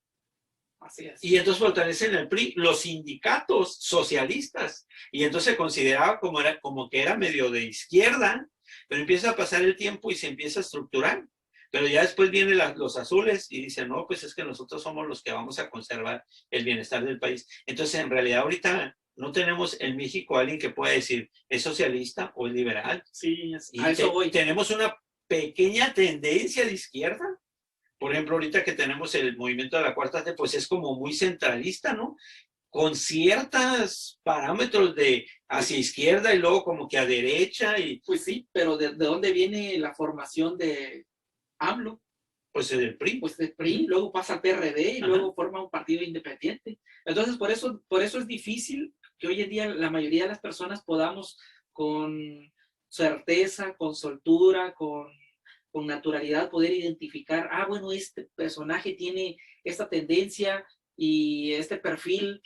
Así es. Y entonces fortalecen el PRI los sindicatos socialistas, y entonces se consideraba como que era medio de izquierda, pero empieza a pasar el tiempo y se empieza a estructurar. Pero ya después vienen los azules y dicen, no, pues es que nosotros somos los que vamos a conservar el bienestar del país. Entonces, en realidad, ahorita no tenemos en México a alguien que pueda decir, ¿es socialista o es liberal? Sí, a eso voy. Tenemos una pequeña tendencia de izquierda. Por ejemplo, ahorita que tenemos el movimiento de la Cuarta T, pues es como muy centralista, ¿no? Con ciertos parámetros de hacia izquierda y luego como que a derecha. Pues sí, pero ¿de dónde viene la formación de AMLO? Pues del PRI. Pues del PRI, luego pasa al PRD y luego forma un partido independiente. Entonces, por eso es difícil que hoy en día la mayoría de las personas podamos con certeza, con soltura, con naturalidad poder identificar, bueno, este personaje tiene esta tendencia y este perfil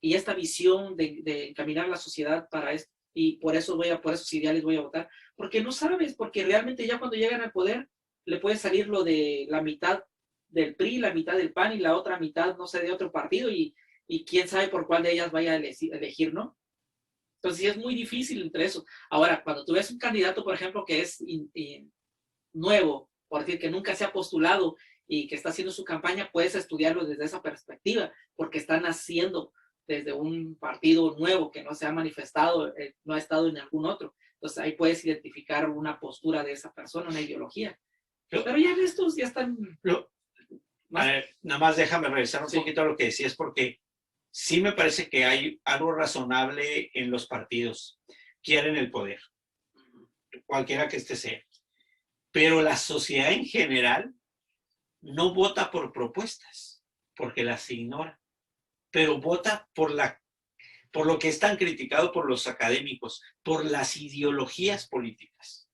y esta visión de encaminar la sociedad para esto, y por esos ideales voy a votar, porque no sabes, porque realmente ya cuando llegan al poder le puede salir lo de la mitad del PRI, la mitad del PAN y la otra mitad, no sé, de otro partido, y y quién sabe por cuál de ellas vaya a elegir, ¿no? Entonces sí es muy difícil entre eso. Ahora, cuando tú ves un candidato, por ejemplo, que es nuevo, por decir que nunca se ha postulado y que está haciendo su campaña, puedes estudiarlo desde esa perspectiva, porque están haciendo desde un partido nuevo que no se ha manifestado, no ha estado en algún otro. Entonces ahí puedes identificar una postura de esa persona, una ideología. Pero ya en estos ya están... A ver, nada más déjame revisar un poquito lo que decías, porque sí me parece que hay algo razonable en los partidos. Quieren el poder, cualquiera que este sea. Pero la sociedad en general no vota por propuestas, porque las ignora, pero vota por lo que es tan criticado por los académicos, por las ideologías políticas.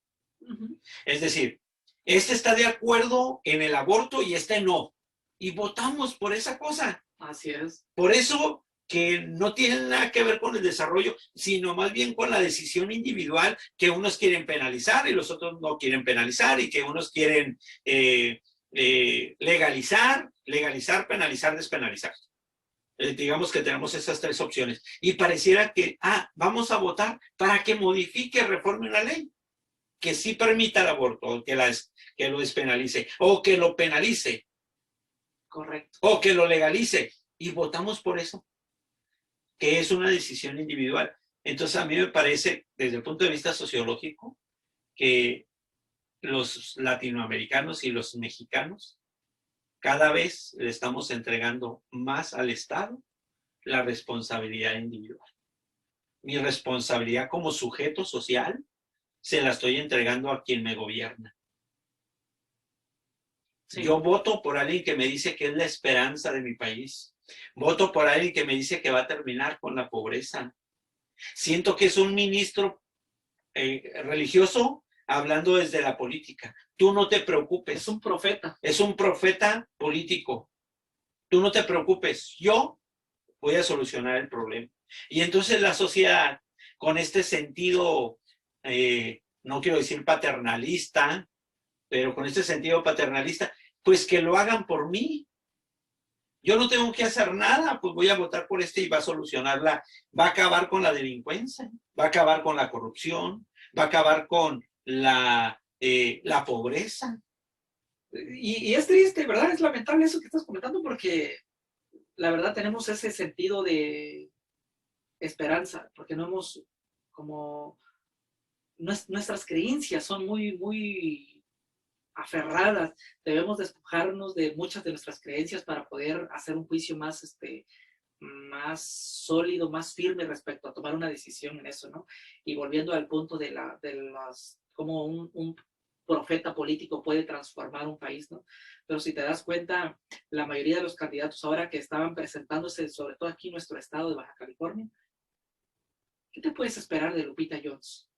Es decir, este está de acuerdo en el aborto y este no. Y votamos por esa cosa. Así es. Por eso que no tiene nada que ver con el desarrollo, sino más bien con la decisión individual, que unos quieren penalizar y los otros no quieren penalizar, y que unos quieren legalizar, penalizar, despenalizar. Digamos que tenemos esas tres opciones. Y pareciera que, vamos a votar para que modifique, reforme una ley que sí permita el aborto, que lo despenalice, o que lo penalice. Correcto. O que lo legalice. Y votamos por eso, que es una decisión individual. Entonces a mí me parece, desde el punto de vista sociológico, que los latinoamericanos y los mexicanos cada vez le estamos entregando más al Estado la responsabilidad individual. Mi responsabilidad como sujeto social se la estoy entregando a quien me gobierna. Sí. Yo voto por alguien que me dice que es la esperanza de mi país. Voto por alguien que me dice que va a terminar con la pobreza. Siento que es un ministro religioso hablando desde la política. Tú no te preocupes. Es un profeta. Es un profeta político. Tú no te preocupes. Yo voy a solucionar el problema. Y entonces la sociedad, con este sentido, no quiero decir paternalista, pero con este sentido paternalista, pues que lo hagan por mí. Yo no tengo que hacer nada, pues voy a votar por este y va a solucionarla, va a acabar con la delincuencia, va a acabar con la corrupción, va a acabar con la pobreza. Y es triste, ¿verdad? Es lamentable eso que estás comentando, porque la verdad tenemos ese sentido de esperanza, porque no hemos, como, nuestras creencias son muy, muy aferradas. Debemos despojarnos de muchas de nuestras creencias para poder hacer un juicio más, más sólido, más firme respecto a tomar una decisión en eso, ¿no? Y volviendo al punto de las, cómo un profeta político puede transformar un país, ¿no? Pero si te das cuenta, la mayoría de los candidatos ahora que estaban presentándose, sobre todo aquí en nuestro estado de Baja California, ¿qué te puedes esperar de Lupita Jones?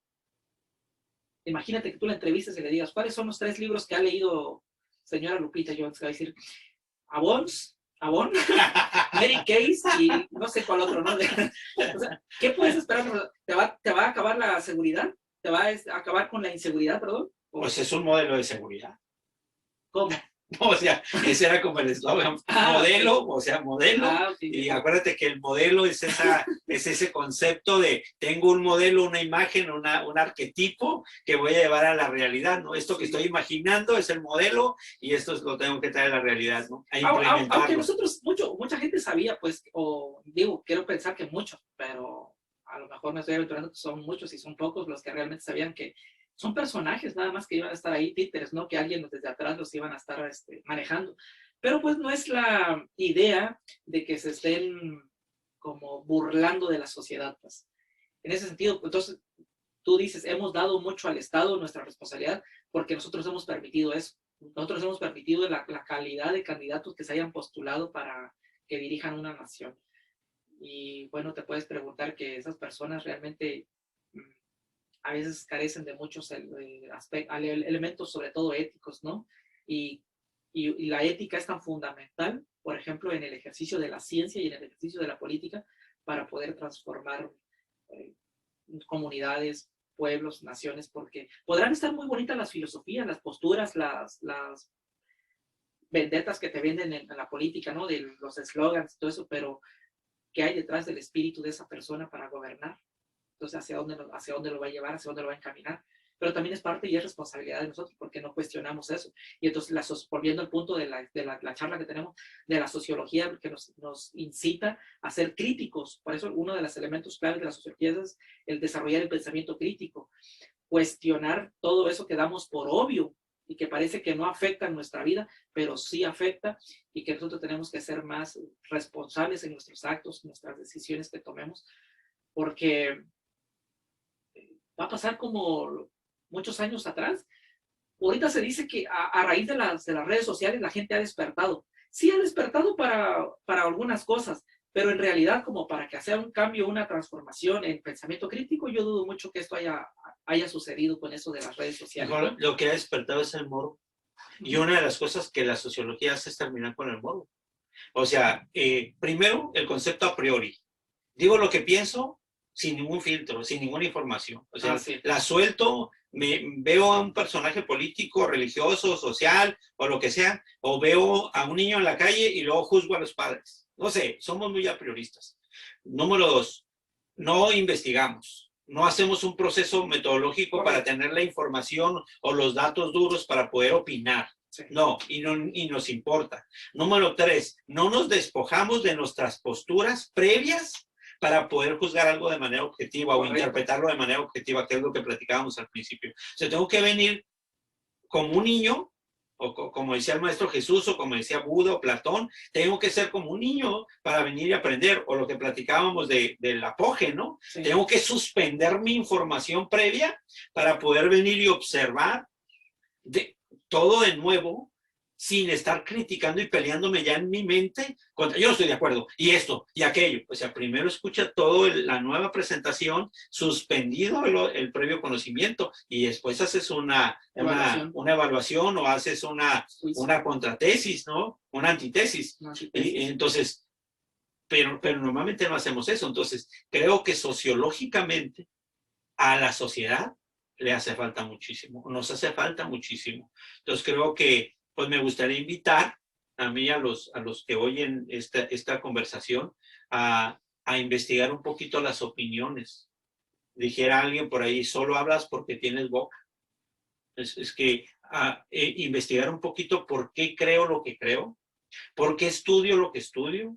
Imagínate que tú la entrevistes y le digas, ¿cuáles son los 3 libros que ha leído señora Lupita Jones? Que va a decir, Avon, Mary Case y no sé cuál otro, ¿no? O sea, ¿qué puedes esperar? ¿Te va a acabar la seguridad? ¿Te va a acabar con la inseguridad, perdón? Pues es un modelo de seguridad. ¿Cómo? O sea, ese era como el eslogan, modelo, okay. O sea, modelo, okay. Y acuérdate que el modelo es ese concepto de tengo un modelo, una imagen, un arquetipo que voy a llevar a la realidad, ¿no? Esto que estoy imaginando es el modelo y esto lo tengo que traer a la realidad, ¿no? A implementarlo. Aunque nosotros, mucha gente sabía, pues, o digo, quiero pensar que muchos, pero a lo mejor me estoy aventurando que son muchos y son pocos los que realmente sabían que son personajes nada más que iban a estar ahí, títeres, ¿no? Que alguien desde atrás los iban a estar manejando. Pero pues no es la idea de que se estén como burlando de la sociedad, pues. En ese sentido, entonces, tú dices, hemos dado mucho al Estado nuestra responsabilidad porque nosotros hemos permitido eso. Nosotros hemos permitido la calidad de candidatos que se hayan postulado para que dirijan una nación. Y bueno, te puedes preguntar que esas personas realmente a veces carecen de muchos elementos, sobre todo éticos, ¿no? Y la ética es tan fundamental, por ejemplo, en el ejercicio de la ciencia y en el ejercicio de la política, para poder transformar comunidades, pueblos, naciones, porque podrán estar muy bonitas las filosofías, las posturas, las vendetas que te venden en la política, ¿no? De los eslogans y todo eso, pero qué hay detrás del espíritu de esa persona para gobernar. Entonces, hacia dónde lo va a llevar, hacia dónde lo va a encaminar. Pero también es parte y es responsabilidad de nosotros porque no cuestionamos eso. Y entonces, volviendo al punto de la charla que tenemos, de la sociología que nos incita a ser críticos. Por eso uno de los elementos claves de la sociología es el desarrollar el pensamiento crítico, cuestionar todo eso que damos por obvio y que parece que no afecta en nuestra vida, pero sí afecta, y que nosotros tenemos que ser más responsables en nuestros actos, en nuestras decisiones que tomemos, porque va a pasar como muchos años atrás. Ahorita se dice que a raíz de las redes sociales la gente ha despertado. Sí ha despertado para algunas cosas, pero en realidad como para que sea un cambio, una transformación en pensamiento crítico, yo dudo mucho que esto haya sucedido con eso de las redes sociales. Mejor, lo que ha despertado es el morbo. Y una de las cosas que la sociología hace es terminar con el morbo. O sea, primero, el concepto a priori. Digo lo que pienso sin ningún filtro, sin ninguna información. O sea, sí. la suelto, veo a un personaje político, religioso, social o lo que sea, o veo a un niño en la calle y luego juzgo a los padres. No sé, somos muy a prioristas. Número 2, no investigamos. No hacemos un proceso metodológico para tener la información o los datos duros para poder opinar. Sí. No, y nos importa. Número 3, no nos despojamos de nuestras posturas previas para poder juzgar algo de manera objetiva. Correcto. O interpretarlo de manera objetiva, que es lo que platicábamos al principio. O sea, tengo que venir como un niño, o como decía el maestro Jesús, o como decía Buda o Platón, tengo que ser como un niño para venir y aprender, o lo que platicábamos del apoje, ¿no? Sí. Tengo que suspender mi información previa para poder venir y observar todo de nuevo, sin estar criticando y peleándome ya en mi mente contra, yo no estoy de acuerdo, y esto, y aquello. O sea, primero escucha toda la nueva presentación, suspendido el previo conocimiento, y después haces una evaluación o haces una contratesis, ¿no? Una antitesis. Y entonces, pero normalmente no hacemos eso. Entonces, creo que sociológicamente a la sociedad le hace falta muchísimo, nos hace falta muchísimo. Entonces creo que pues me gustaría invitar a mí, a los que oyen esta conversación, a investigar un poquito las opiniones. Dijera alguien por ahí, solo hablas porque tienes boca. Es que investigar un poquito por qué creo lo que creo, por qué estudio lo que estudio,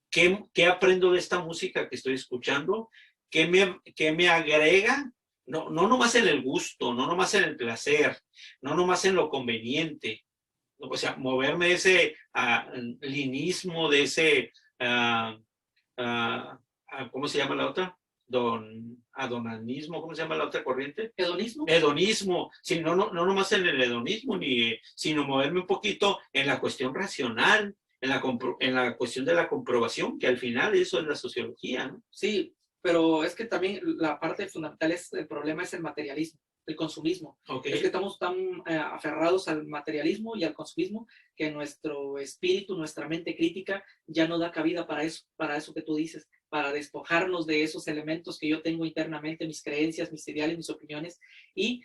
qué aprendo de esta música que estoy escuchando, qué me agrega. No nomás en el gusto, no nomás en el placer, no nomás en lo conveniente. O sea, moverme de ese linismo, de ese, ¿cómo se llama la otra? Adonanismo, ¿cómo se llama la otra corriente? Hedonismo. Hedonismo, sí, no nomás en el hedonismo, sino moverme un poquito en la cuestión racional, en la cuestión de la comprobación, que al final eso es la sociología, ¿no? Sí, pero es que también la parte fundamental el problema es el materialismo, el consumismo. Okay. Es que estamos tan aferrados al materialismo y al consumismo que nuestro espíritu, nuestra mente crítica ya no da cabida para eso que tú dices, para despojarnos de esos elementos que yo tengo internamente, mis creencias, mis ideales, mis opiniones, y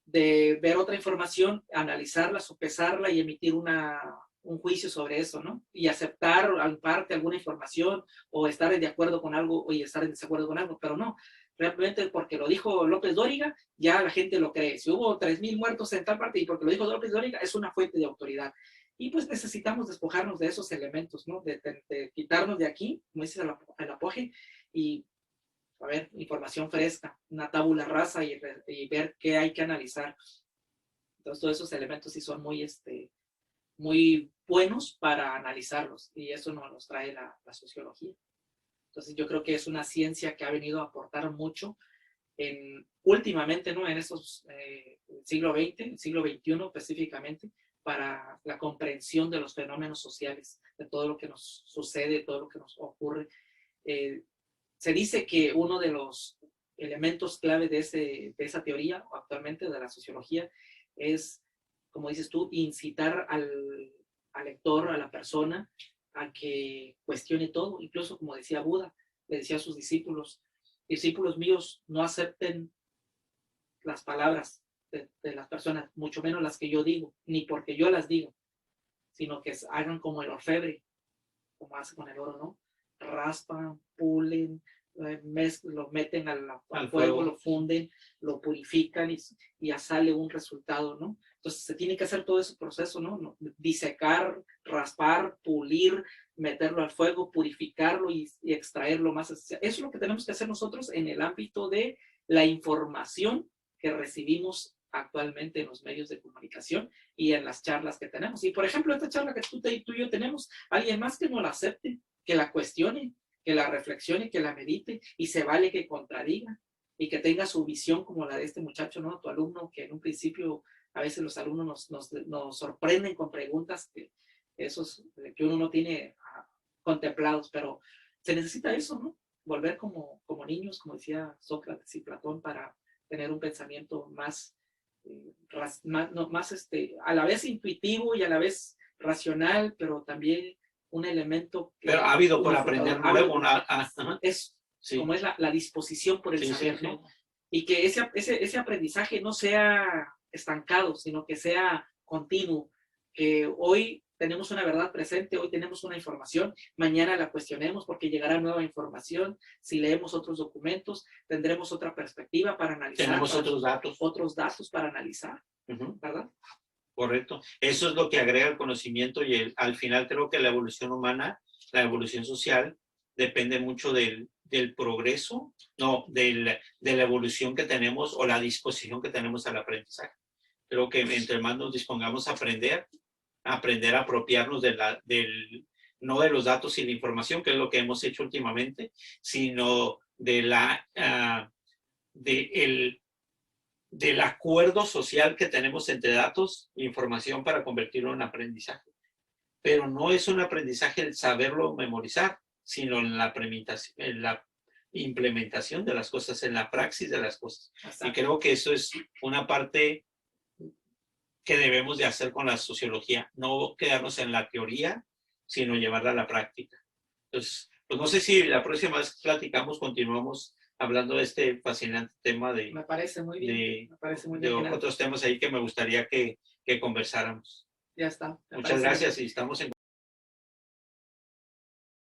de ver otra información, analizarla, sopesarla y emitir un juicio sobre eso, ¿no? Y aceptar en parte alguna información o estar de acuerdo con algo y estar en desacuerdo con algo, pero no, realmente porque lo dijo López Dóriga, ya la gente lo cree. Si hubo 3,000 muertos en tal parte y porque lo dijo López Dóriga, es una fuente de autoridad. Y pues necesitamos despojarnos de esos elementos, ¿no? De quitarnos de aquí, como dices, el apoje, y a ver, información fresca, una tabula rasa y ver qué hay que analizar. Entonces, todos esos elementos sí son muy buenos para analizarlos, y eso nos trae la sociología. Entonces yo creo que es una ciencia que ha venido a aportar mucho últimamente, ¿no? En estos siglo XX, el siglo XXI específicamente, para la comprensión de los fenómenos sociales, de todo lo que nos sucede, todo lo que nos ocurre. Se dice que uno de los elementos clave de esa teoría actualmente de la sociología es, como dices tú, incitar al lector, a la persona, a que cuestione todo. Incluso, como decía Buda, le decía a sus discípulos míos, no acepten las palabras de las personas, mucho menos las que yo digo, ni porque yo las digo, sino que hagan como el orfebre, como hace con el oro, ¿no? raspan, pulen, lo meten al Al fuego, fuego. lo funden, lo purifican y ya sale un resultado, ¿no? Entonces se tiene que hacer todo ese proceso, ¿no? Disecar, raspar, pulir, meterlo al fuego, purificarlo y extraerlo más. Eso es lo que tenemos que hacer nosotros en el ámbito de la información que recibimos actualmente en los medios de comunicación y en las charlas que tenemos. Y por ejemplo, esta charla que tú y yo tenemos, alguien más que no la acepte, que la cuestione, que la reflexione, que la medite, y se vale que contradiga y que tenga su visión como la de este muchacho, ¿no? Tu alumno, que en un principio a veces los alumnos nos sorprenden con preguntas que uno no tiene contemplados, pero se necesita eso, ¿no? Volver como niños, como decía Sócrates y Platón, para tener un pensamiento más, a la vez intuitivo y a la vez racional, pero también un elemento que... Pero ávido por aprender nuevo. Es sí. como es la disposición por el Sí, saber, sí, ¿no? sí. Y que ese aprendizaje no sea estancado, sino que sea continuo, que hoy tenemos una verdad presente, hoy tenemos una información, mañana la cuestionemos porque llegará nueva información, si leemos otros documentos, tendremos otra perspectiva para analizar. Tenemos otros datos. Otros datos para analizar, ¿verdad? Correcto. Eso es lo que agrega el conocimiento y al final creo que la evolución humana, la evolución social, depende mucho del progreso, no, de la evolución que tenemos o la disposición que tenemos al aprendizaje. Creo que entre más nos dispongamos a aprender a apropiarnos no de los datos y la información, que es lo que hemos hecho últimamente, sino del acuerdo social que tenemos entre datos e información para convertirlo en aprendizaje. Pero no es un aprendizaje el saberlo memorizar, sino en la implementación de las cosas, en la praxis de las cosas. Exacto. Y creo que eso es una parte que debemos de hacer con la sociología, no quedarnos en la teoría, sino llevarla a la práctica. Entonces, pues no sé si la próxima vez platicamos, continuamos hablando de este fascinante tema me parece muy bien, de otros temas ahí que me gustaría que conversáramos. Ya está. Muchas gracias y estamos en